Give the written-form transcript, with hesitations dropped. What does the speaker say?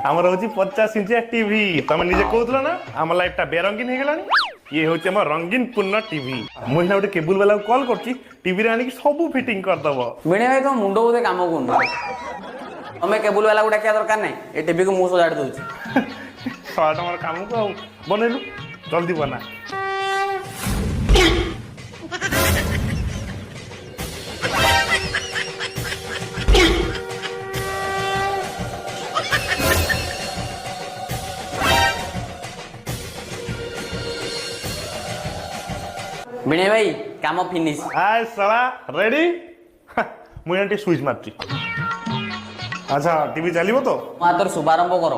আমার হচ্ছে 50 ইঞ্চিয়া টিভি তুমি নিজে কହୁଥିଲ না আমার লাইফটা বেরঙ্গিন হয়ে গেলানি ইয়ে হচ্ছে আমার রঙ্গিন পূর্ণ টিভি মুই না গোটে কেবুল বালাকে কল করছি টিভি রে আনিকি সবু ফিটিং করদব বিনে ভাই তোমার মুন্ড বোধে কাম করুনি তুমি কেবুল বালা ডাকিয়া দরকার নাই এ টিভি কু মু সজাড়ি দଉଛି শর্ট আমার কামକୁ ଆଉ ବନେଇଲୁ ଜଲ୍ଦି ବନା বিনে ভাই কাম ফিনিশ আয় সালা রেডি মুই এটি সুইচ মারছি আচ্ছা টিভি চালিব তো মা তোর শুভারম্ভ কর